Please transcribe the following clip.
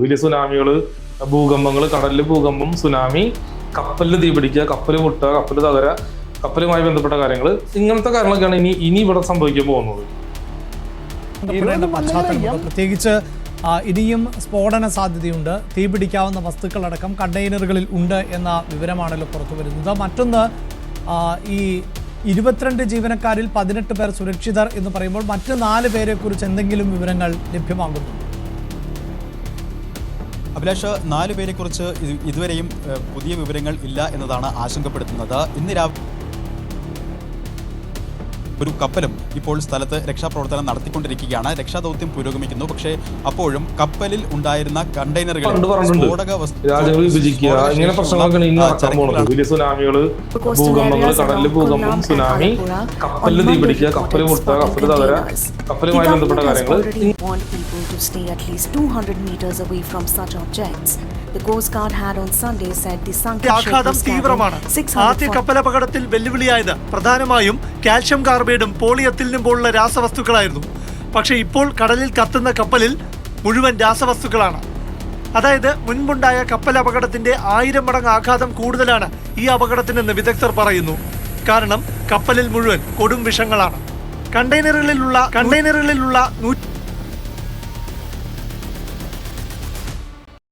വലിയ സുനാമികള്, ഭൂകമ്പങ്ങൾ, കടലിൽ ഭൂകമ്പം, സുനാമി, കപ്പലിൽ തീപിടിക്കുക, കപ്പൽ മുട്ടുക, കപ്പൽ തകര, കപ്പലുമായി ബന്ധപ്പെട്ട കാര്യങ്ങൾ, ഇങ്ങനത്തെ കാര്യങ്ങളൊക്കെയാണ് ഇനി ഇവിടെ സംഭവിക്കാൻ പോകുന്നത്. പശ്ചാത്തലമുണ്ട്. പ്രത്യേകിച്ച് ഇനിയും സ്ഫോടന സാധ്യതയുണ്ട്. തീപിടിക്കാവുന്ന വസ്തുക്കളടക്കം കണ്ടെയ്നറുകളിൽ ഉണ്ട് എന്ന വിവരമാണല്ലോ പുറത്തു വരുന്നത്. മറ്റൊന്ന്, ഈ 22 ജീവനക്കാരിൽ 18 പേർ സുരക്ഷിതർ എന്ന് പറയുമ്പോൾ മറ്റ് 4 പേരെ കുറിച്ച് എന്തെങ്കിലും വിവരങ്ങൾ ലഭ്യമാകുന്നു? അഭിലാഷ്, 4 പേരെക്കുറിച്ച് ഇതുവരെയും പുതിയ വിവരങ്ങൾ ഇല്ല എന്നതാണ് ആശങ്കപ്പെടുത്തുന്നത്. ഇന്ന് രാവിലെ ഒരു കപ്പലും ഇപ്പോൾ സ്ഥലത്ത് രക്ഷാപ്രവർത്തനം നടത്തിക്കൊണ്ടിരിക്കുകയാണ്. രക്ഷാദൗത്യം പുരോഗമിക്കുന്നു. പക്ഷേ അപ്പോഴും കപ്പലിൽ ഉണ്ടായിരുന്ന കണ്ടെയ്നറുകൾ ഇങ്ങനെ പ്രശ്നങ്ങളൊക്കെ ഇന്ന് നടക്കാൻ പോകുന്നത്. വലിയ സുനാമികള്, ഭൂകമ്പങ്ങൾ, കടലിൽ ഭൂകമ്പം, സുനാമി, കപ്പലിൽ തീപിടിക്കുക, കപ്പൽ മുട്ടുക, കപ്പൽ തകര, കപ്പലുമായി ബന്ധപ്പെട്ട കാര്യങ്ങൾ. ആഘാതം തീവ്രമാണ്. ആദ്യ കപ്പലപകടത്തിൽ വെല്ലുവിളിയായത് പ്രധാനമായും കാൽഷ്യം കാർബൈഡും പോളിയെത്തിലിനും പോലുള്ള രാസവസ്തുക്കളായിരുന്നു. പക്ഷേ ഇപ്പോൾ കടലിൽ കത്തുന്ന കപ്പലിൽ മുഴുവൻ രാസവസ്തുക്കളാണ്. അതായത് മുൻപുണ്ടായ കപ്പൽ അപകടത്തിന്റെ 1000 മടങ്ങ് ആഘാതം കൂടുതലാണ് ഈ അപകടത്തിനെന്ന് വിദഗ്ധർ പറയുന്നു. കാരണം കപ്പലിൽ മുഴുവൻ കൊടും വിഷങ്ങളാണ്. കണ്ടെയ്നറുകളിലുള്ള